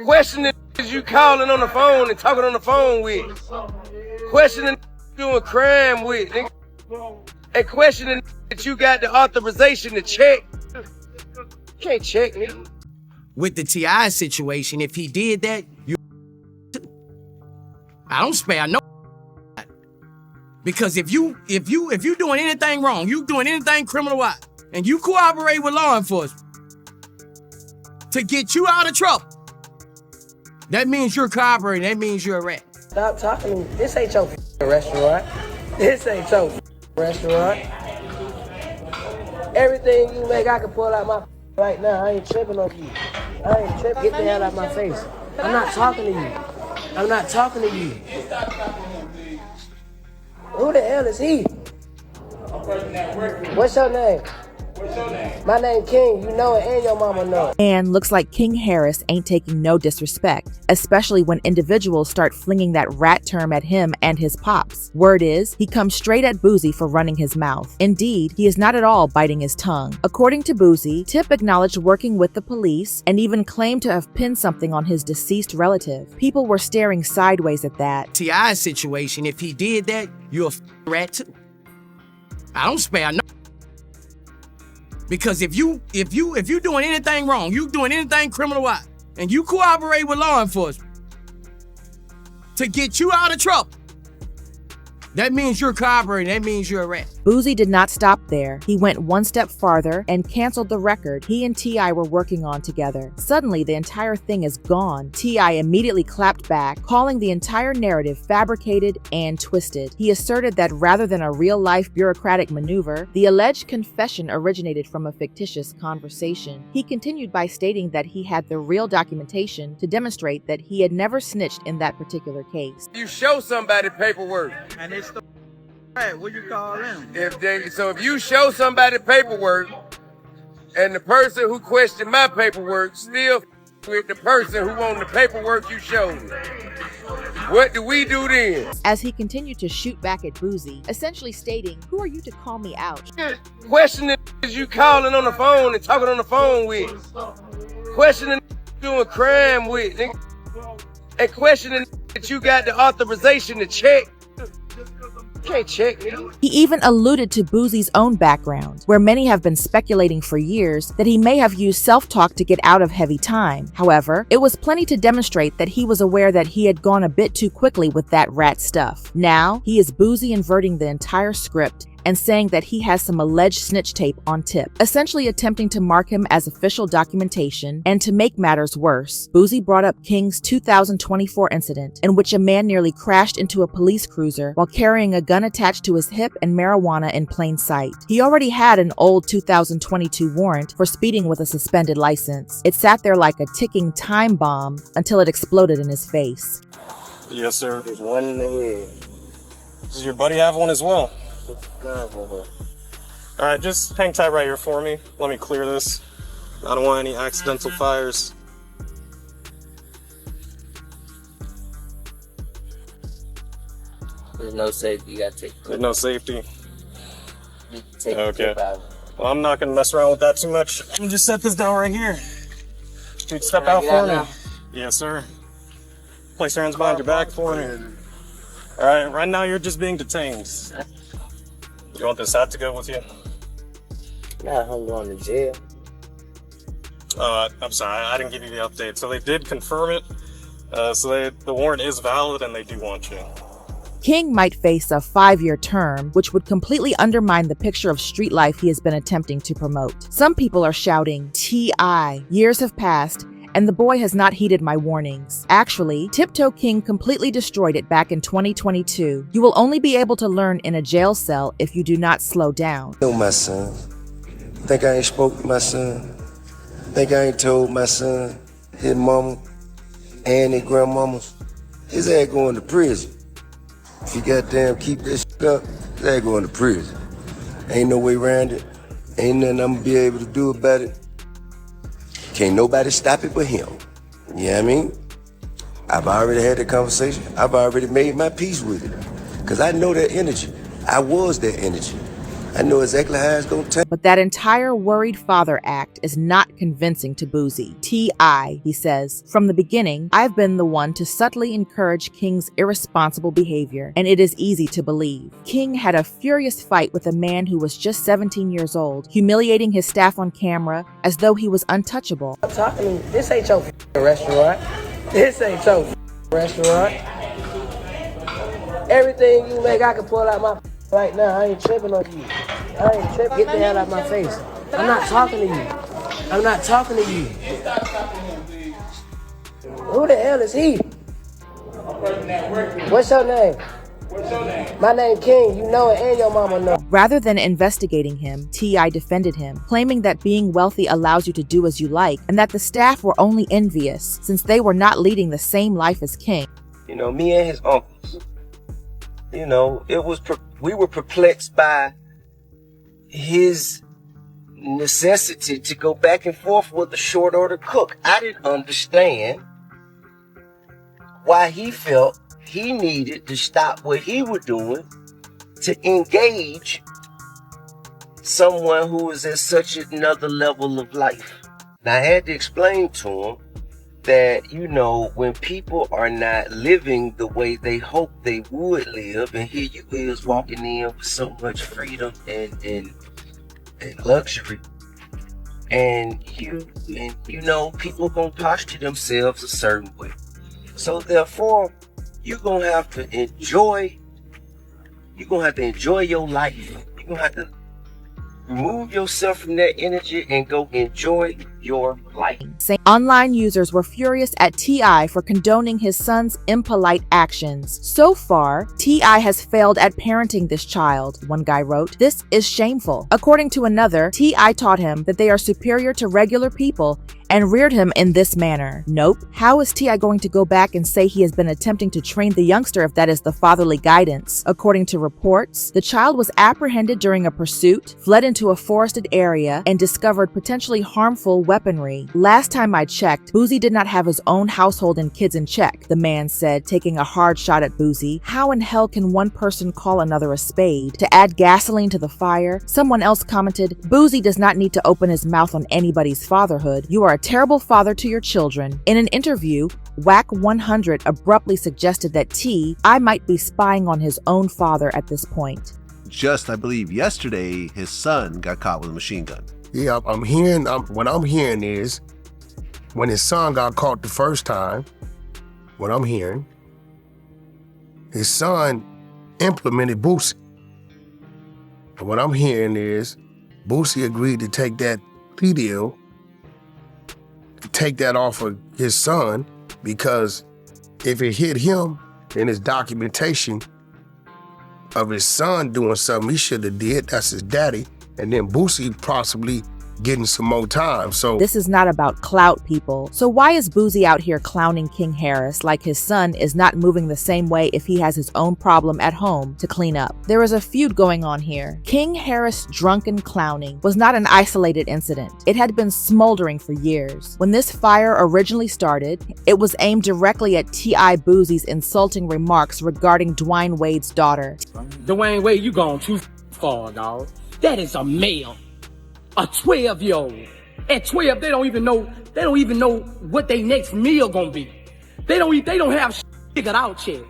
Questioning you calling on the phone and talking on the phone with. Questioning doing crime with. And questioning that you got the authorization to check. You can't check me. With the T.I situation, if he did that, I don't spare no. Because if you doing anything wrong, you doing anything criminal-wise, and you cooperate with law enforcement to get you out of trouble, that means you're cooperating. That means you're a rat. Stop talking to me. This ain't your restaurant. This ain't your restaurant. Everything you make, I can pull out my right now. I ain't tripping on you. I ain't tripping. Get the hell out of my face. I'm not talking to you. I'm not talking to you. Who the hell is he? What's your name? My name King, you know it, and your mama know it. And looks like King Harris ain't taking no disrespect, especially when individuals start flinging that rat term at him and his pops. Word is, he comes straight at Boosie for running his mouth. Indeed, he is not at all biting his tongue. According to Boosie, Tip acknowledged working with the police and even claimed to have pinned something on his deceased relative. People were staring sideways at that. T.I situation, if he did that, you're a rat too. I don't spare no. Because if you doing anything wrong, you doing anything criminal-wise, and you cooperate with law enforcement to get you out of trouble, that means you're cooperating. That means you're a rat. Boosie did not stop there. He went one step farther and canceled the record he and T.I were working on together. Suddenly, the entire thing is gone. T.I immediately clapped back, calling the entire narrative fabricated and twisted. He asserted that rather than a real-life bureaucratic maneuver, the alleged confession originated from a fictitious conversation. He continued by stating that he had the real documentation to demonstrate that he had never snitched in that particular case. You show somebody paperwork. And it's the what you call them? If you show somebody paperwork, and the person who questioned my paperwork still with the person who on the paperwork you showed me, what do we do then? As he continued to shoot back at Boosie, essentially stating, "Who are you to call me out?" Questioning you calling on the phone and talking on the phone with. Questioning doing crime with. And questioning that you got the authorization to check. You can't check me. He even alluded to Boosie's own background, where many have been speculating for years that he may have used self-talk to get out of heavy time. However, it was plenty to demonstrate that he was aware that he had gone a bit too quickly with that rat stuff. Now, he is Boosie inverting the entire script and saying that he has some alleged snitch tape on Tip, essentially attempting to mark him as official documentation. And to make matters worse, Boosie brought up King's 2024 incident in which a man nearly crashed into a police cruiser while carrying a gun attached to his hip and marijuana in plain sight. He already had an old 2022 warrant for speeding with a suspended license. It sat there like a ticking time bomb until it exploded in his face. Yes, sir. There's one in the head. Does your buddy have one as well? Alright, just hang tight right here for me. Let me clear this. I don't want any accidental fires. There's no safety, you gotta take it. There's no safety. Take Okay. Well, I'm not gonna mess around with that too much. Let me just set this down right here. Dude, step out for me. Yes, sir. Place your hands behind your back for me. Alright, right now you're just being detained. You want this hat to go with you? Not hung on to jail. I'm sorry, I didn't give you the update. So they did confirm it. The warrant is valid and they do want you. King might face a 5-year term, which would completely undermine the picture of street life he has been attempting to promote. Some people are shouting, "T.I. Years have passed, and the boy has not heeded my warnings." Actually, Tiptoe King completely destroyed it back in 2022. You will only be able to learn in a jail cell if you do not slow down. Know my son. Think I ain't spoke to my son. Think I ain't told my son, his mama, and his grandmama. His ass going to prison. If you goddamn keep this shit up, his ass going to prison. Ain't no way around it. Ain't nothing I'm gonna be able to do about it. Can't nobody stop it but him. You know what I mean? I've already had that conversation. I've already made my peace with it. Because I know that energy. I was that energy. I know exactly how it's gonna turn. But that entire worried father act is not convincing to Boosie. T.I., he says, from the beginning, I've been the one to subtly encourage King's irresponsible behavior, and it is easy to believe. King had a furious fight with a man who was just 17 years old, humiliating his staff on camera as though he was untouchable. I'm talking, this ain't your restaurant. This ain't your restaurant. Everything you make, I can pull out my right now. I ain't tripping on you. I ain't tripping. Get the hell out of my face. I'm not talking to you. I'm not talking to you. Who the hell is he? What's your name? My name King. You know it and your mama know. Rather than investigating him, T.I. defended him, claiming that being wealthy allows you to do as you like, and that the staff were only envious since they were not leading the same life as King. You know, me and his uncles. You know, we were perplexed by his necessity to go back and forth with the short order cook. I didn't understand why he felt he needed to stop what he was doing to engage someone who was at such another level of life. And I had to explain to him that, you know, when people are not living the way they hope they would live, and here you is walking in with so much freedom and luxury, and you know, people gonna posture themselves a certain way. So therefore, you're gonna have to enjoy your life. You're gonna have to remove yourself from that energy and go enjoy your life. Online users were furious at T.I. for condoning his son's impolite actions. So far, T.I. has failed at parenting this child, one guy wrote. This is shameful. According to another, T.I. taught him that they are superior to regular people and reared him in this manner. Nope. How is T.I. going to go back and say he has been attempting to train the youngster if that is the fatherly guidance? According to reports, the child was apprehended during a pursuit, fled into a forested area, and discovered potentially harmful weaponry. Last time I checked, Boosie did not have his own household and kids in check, the man said, taking a hard shot at Boosie. How in hell can one person call another a spade? To add gasoline to the fire, someone else commented, Boosie does not need to open his mouth on anybody's fatherhood. You are a terrible father to your children. In an interview, Wack 100 abruptly suggested that T.I. might be spying on his own father at this point. Just, I believe, yesterday, his son got caught with a machine gun. Yeah, what I'm hearing is, when his son got caught the first time, what I'm hearing, his son implemented Boosie. And what I'm hearing is, Boosie agreed to take that plea deal, take that off of his son, because if it hit him, then his documentation of his son doing something he should have did, that's his daddy, and then Boosie possibly getting some more time. So this is not about clout, people. So why is Boosie out here clowning King Harris like his son is not moving the same way if he has his own problem at home to clean up? There is a feud going on here. King Harris' drunken clowning was not an isolated incident. It had been smoldering for years. When this fire originally started, it was aimed directly at T.I. Boosie's insulting remarks regarding Dwayne Wade's daughter. Dwayne Wade, you gone too far, dog. That is a male. A 12-year-old. At 12, they don't even know what their next meal gonna be. They don't have shit figured out yet.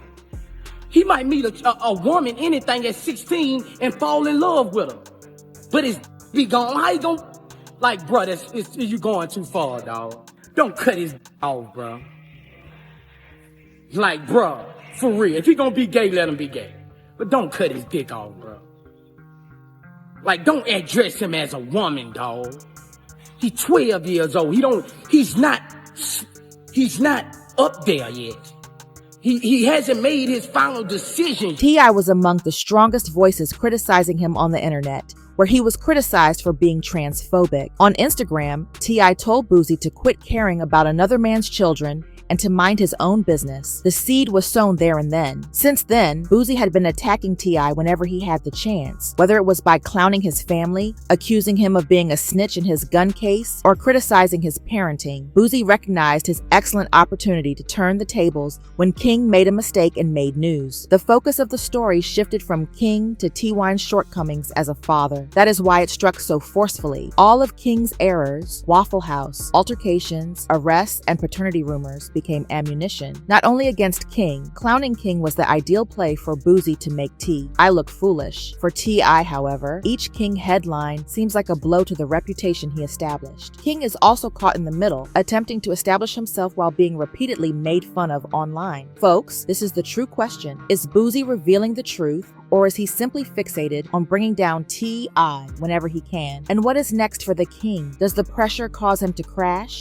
He might meet a woman, anything at 16 and fall in love with her. But it's be gone. How you gonna, like, bro, you going too far, dog. Don't cut his off, bro. Like, bro, for real. If he gonna be gay, let him be gay. But don't cut his dick off, bro. Like, don't address him as a woman, dog. He's 12 years old. He's not up there yet. He hasn't made his final decision. T.I. was among the strongest voices criticizing him on the internet. where he was criticized for being transphobic. On Instagram, T.I told Boosie to quit caring about another man's children and to mind his own business. The seed was sown there and then. Since then, Boosie had been attacking T.I whenever he had the chance, whether it was by clowning his family, accusing him of being a snitch in his gun case, or criticizing his parenting. Boosie recognized his excellent opportunity to turn the tables when King made a mistake and made news. The focus of the story shifted from King to T.Y's shortcomings as a father. That is why it struck so forcefully. All of King's errors, Waffle House, altercations, arrests, and paternity rumors became ammunition, not only against King. Clowning King was the ideal play for Boosie to make T.I look foolish. For T.I, however, each King headline seems like a blow to the reputation he established. King is also caught in the middle, attempting to establish himself while being repeatedly made fun of online. Folks, this is the true question. Is Boosie revealing the truth, or is he simply fixated on bringing down T.I whenever he can? And what is next for the King? Does the pressure cause him to crash,